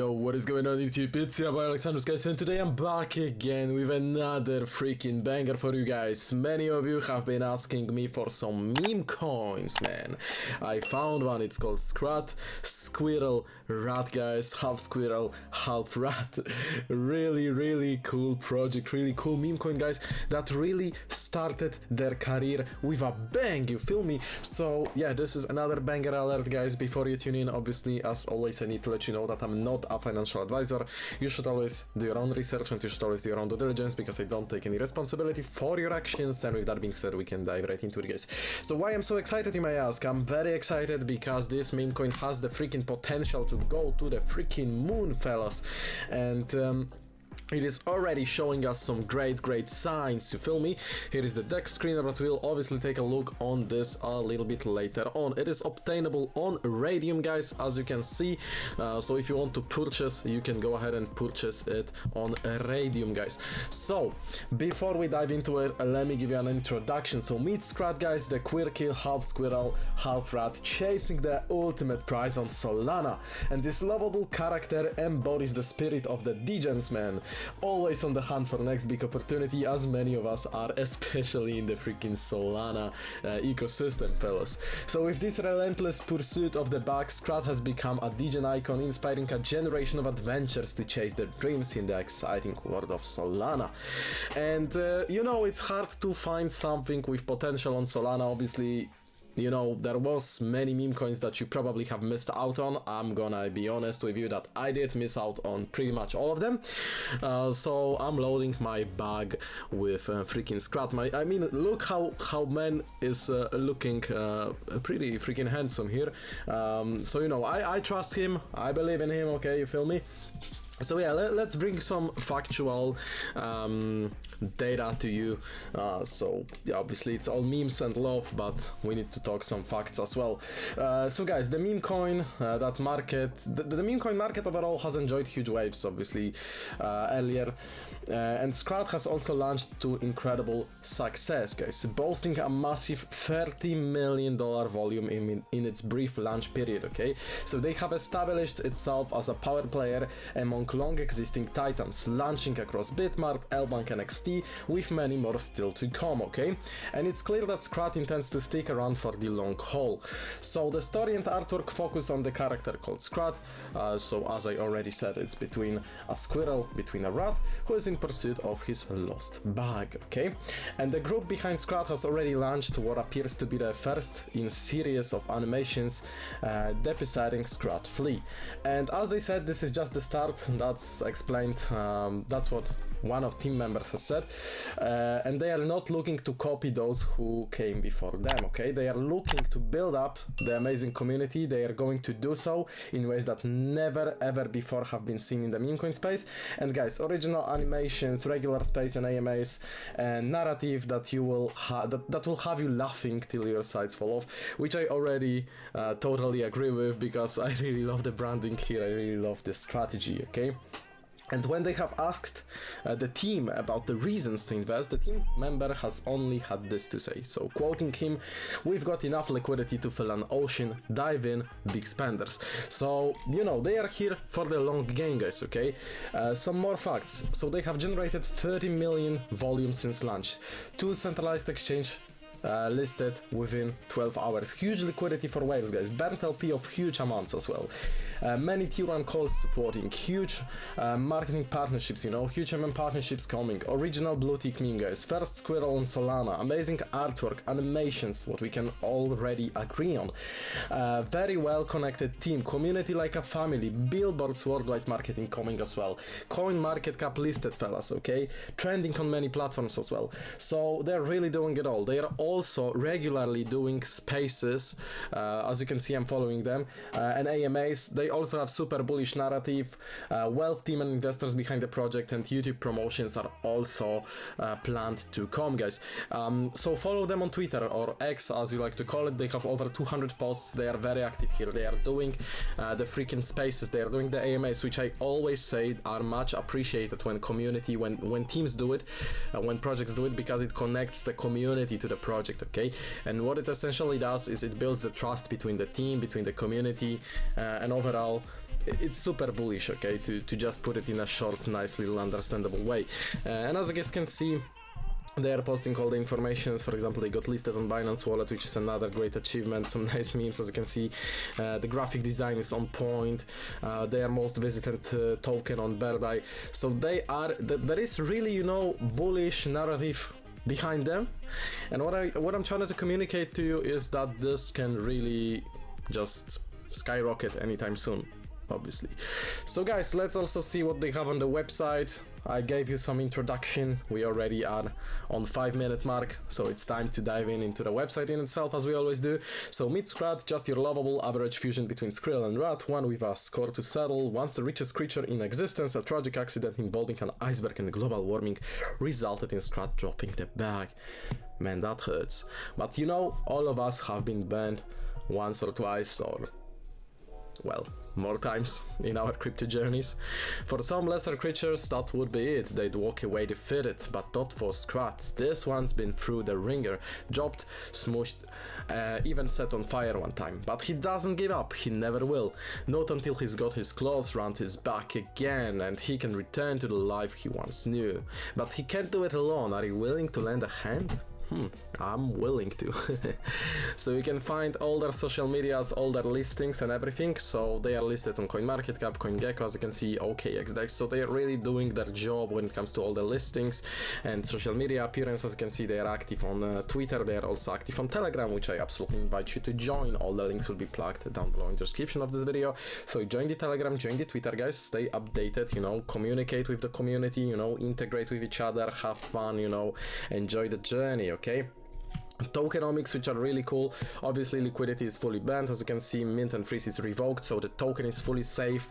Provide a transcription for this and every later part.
Yo, what is going on YouTube? It's your boy Alexandrus, guys, and today I'm back again with another freaking banger for you guys. Many of you have been asking me for some meme coins, man. I found one, it's called SCRAT, Squirrel Rat, guys, half squirrel, half rat. Really cool project, really cool meme coin, guys, that really started their career with a bang, you feel me? So yeah, this is another banger alert, guys. Before you tune in, obviously, as always, I need to let you know that I'm not a financial advisor. You should always do your own research and you should always do your own due diligence, because I don't take any responsibility for your actions. And with that being said, we can dive right into it, guys. So why I'm so excited, you may ask? I'm very excited because this meme coin has the freaking potential to go to the freaking moon, fellas. And it is already showing us some great signs, you feel me? Here is the deck screener, but we'll obviously take a look on this a little bit later on. It is obtainable on Radium, guys, as you can see. So if you want to purchase, you can go ahead and purchase it on Radium, guys. So before we dive into it, let me give you an introduction. So meet SCRAT, guys, the quirky half squirrel, half rat, chasing the ultimate prize on Solana. And this lovable character embodies the spirit of the Degens, man. Always on the hunt for next big opportunity, as many of us are, especially in the freaking Solana ecosystem, fellas. So with this relentless pursuit of the bag, SCRAT has become a Degen icon, inspiring a generation of adventurers to chase their dreams in the exciting world of Solana. And you know, it's hard to find something with potential on Solana, obviously. You know, there was many meme coins that you probably have missed out on. I'm gonna be honest with you that I did miss out on pretty much all of them. So I'm loading my bag with freaking SCRAT. I mean, look how man is looking pretty freaking handsome here. So you know, I trust him. I believe in him. Okay, you feel me? So yeah, let's bring some factual data to you. So yeah, obviously it's all memes and love, but we need to talk some facts as well. So guys, the meme coin the meme coin market overall has enjoyed huge waves, obviously, earlier. And SCRAT has also launched to incredible success, guys, boasting a massive $30 million volume in its brief launch period, okay? So they have established itself as a power player among long existing titans, launching across Bitmart, Lbank and XT, with many more still to come, okay? And it's clear that SCRAT intends to stick around for the long haul. So the story and artwork focus on the character called SCRAT. So as I already said, it's between a squirrel, between a rat, who is in pursuit of his lost bag, okay? And the group behind SCRAT has already launched what appears to be the first in series of animations depicting SCRAT Flea. And as they said, this is just the start. That's explained, that's what one of team members has said, and they are not looking to copy those who came before them, okay? They are looking to build up the amazing community. They are going to do so in ways that never ever before have been seen in the meme coin space. And guys, original animations, regular space and AMAs, and narrative that you will that will have you laughing till your sides fall off, which I already totally agree with, because I really love the branding here. I really love the strategy, okay? And when they have asked the team about the reasons to invest, the team member has only had this to say. So quoting him, "We've got enough liquidity to fill an ocean, dive in, big spenders." So, you know, they are here for the long game, guys, okay? Some more facts. So they have generated 30 million volume since launch. 2 centralized exchange listed within 12 hours. Huge liquidity for whales, guys. Burnt LP of huge amounts as well. Many tier 1 calls supporting. Huge marketing partnerships, you know. Huge MM partnerships coming. Original blue tick meme, guys. First squirrel on Solana. Amazing artwork, animations, what we can already agree on. Very well connected team. Community like a family. Billboards, worldwide marketing coming as well. Coin market cap listed, fellas, okay? Trending on many platforms as well. So they're really doing it all. They are also regularly doing spaces, as you can see, I'm following them, and AMAs. They also have super bullish narrative, wealth team and investors behind the project, and YouTube promotions are also planned to come, guys. So follow them on Twitter, or X as you like to call it. They have over 200 posts. They are very active here. They are doing the freaking spaces. They are doing the AMAs, which I always say are much appreciated when community, when teams do it, when projects do it, because it connects the community to the project. Okay, and what it essentially does is it builds the trust between the team, between the community, and overall it's super bullish, okay, to just put it in a short, nice little understandable way. And as you guys can see, they are posting all the information. For example, they got listed on Binance Wallet, which is another great achievement. Some nice memes, as you can see. The graphic design is on point. They are most visited token on Bird Eye. So they are, there is really, you know, bullish narrative behind them. And what I'm trying to communicate to you is that this can really just skyrocket anytime soon, obviously. So guys, let's also see what they have on the website. I gave you some introduction. We already are on 5-minute mark, so it's time to dive into the website in itself, as we always do. So meet SCRAT, just your lovable average fusion between Squirrel and Rat, one with a score to settle. Once the richest creature in existence, a tragic accident involving an iceberg and global warming resulted in SCRAT dropping the bag. Man, that hurts. But you know, all of us have been burned once or twice, or well, more times in our crypto journeys. For some lesser creatures, that would be it. They'd walk away defeated, but not for SCRAT. This one's been through the ringer, dropped, smooshed, even set on fire one time. But he doesn't give up, he never will. Not until he's got his claws round his back again and he can return to the life he once knew. But he can't do it alone. Are you willing to lend a hand? I'm willing to. So you can find all their social medias, all their listings and everything. So they are listed on CoinMarketCap, CoinGecko, as you can see, OKXDex. So they are really doing their job when it comes to all the listings and social media appearance. As you can see, they are active on Twitter. They are also active on Telegram, which I absolutely invite you to join. All the links will be plugged down below in the description of this video. So join the Telegram, join the Twitter, guys. Stay updated, you know, communicate with the community, you know, integrate with each other, have fun, you know, enjoy the journey, okay? Tokenomics, which are really cool. Obviously liquidity is fully banned, as you can see. Mint and freeze is revoked, so the token is fully safe,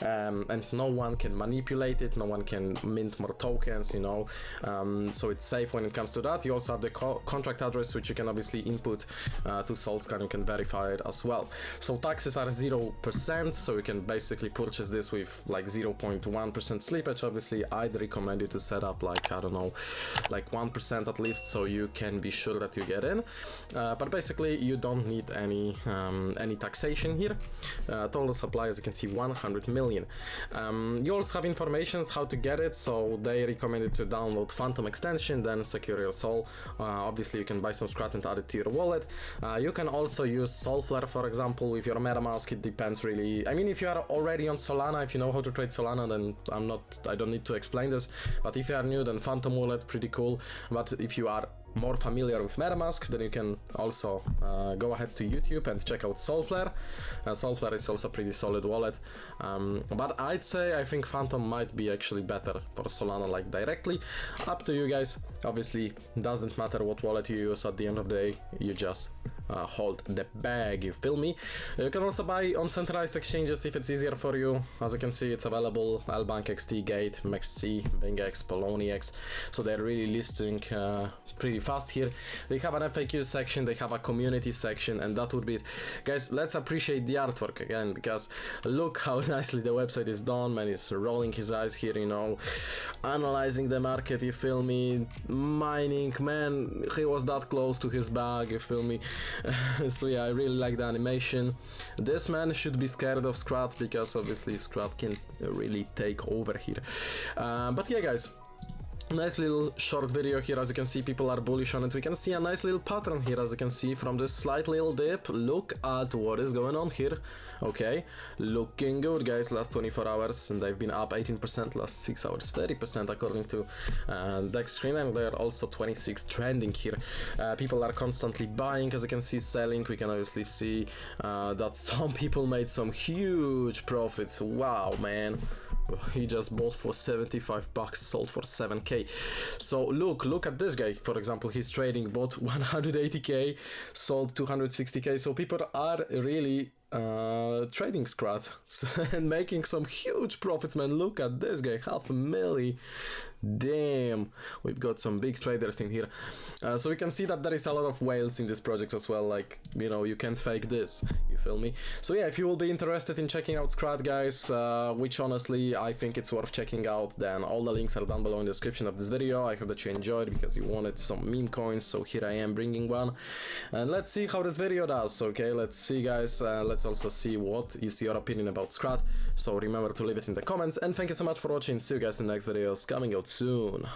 and no one can manipulate it, no one can mint more tokens, you know, so it's safe when it comes to that. You also have the contract address, which you can obviously input to SolScan. You can verify it as well. So taxes are 0%, so you can basically purchase this with like 0.1% slippage. Obviously I'd recommend you to set up like, I don't know, like 1% at least, so you can be sure that you get in, but basically you don't need any taxation here. Total supply, as you can see, 100 million. You also have information how to get it, so they recommended to download Phantom extension, then secure your Sol. Obviously you can buy some SCRAT and add it to your wallet. You can also use Solflare, for example, with your MetaMask. It depends really. I mean, if you are already on Solana, if you know how to trade Solana, then I don't need to explain this, but if you are new, then Phantom wallet, pretty cool. But if you are more familiar with MetaMask, then you can also go ahead to YouTube and check out Solflare. Solflare is also a pretty solid wallet, but I'd say I think Phantom might be actually better for Solana, like directly. Up to you guys. Obviously doesn't matter what wallet you use, at the end of the day you just hold the bag, you feel me? You can also buy on centralized exchanges if it's easier for you. As you can see, it's available Lbank, XT, Gate, MEXC, BingX, Poloniex, so they're really listing pretty fast here. They have an FAQ section, they have a community section, and that would be it. Guys, let's appreciate the artwork again, because look how nicely the website is done. Man is rolling his eyes here, you know, analyzing the market, you feel me, mining. Man, he was that close to his bag, you feel me. So yeah, I really like the animation. This man should be scared of SCRAT, because obviously SCRAT can really take over here. But yeah, guys, nice little short video here. As you can see, people are bullish on it. We can see a nice little pattern here, as you can see from this slight little dip. Look at what is going on here. Okay, looking good, guys. Last 24 hours and they've been up 18%, last 6 hours 30% according to Dex screen, and they're also 26 trending here. People are constantly buying, as you can see, selling. We can obviously see that some people made some huge profits. Wow, man. He just bought for 75 bucks, sold for 7k. So look at this guy, for example. He's trading, bought 180k, sold 260k. So people are really trading SCRAT and making some huge profits, man. Look at this guy, 500,000. Damn, we've got some big traders in here. So we can see that there is a lot of whales in this project as well, like, you know, you can't fake this, you feel me? So yeah, if you will be interested in checking out SCRAT, guys, which honestly I think it's worth checking out, then all the links are down below in the description of this video. I hope that you enjoyed because you wanted some meme coins, so here I am bringing one. And let's see how this video does, okay? Let's see, guys. Let's also see what is your opinion about SCRAT. So remember to leave it in the comments, and thank you so much for watching. See you guys in the next videos coming out soon.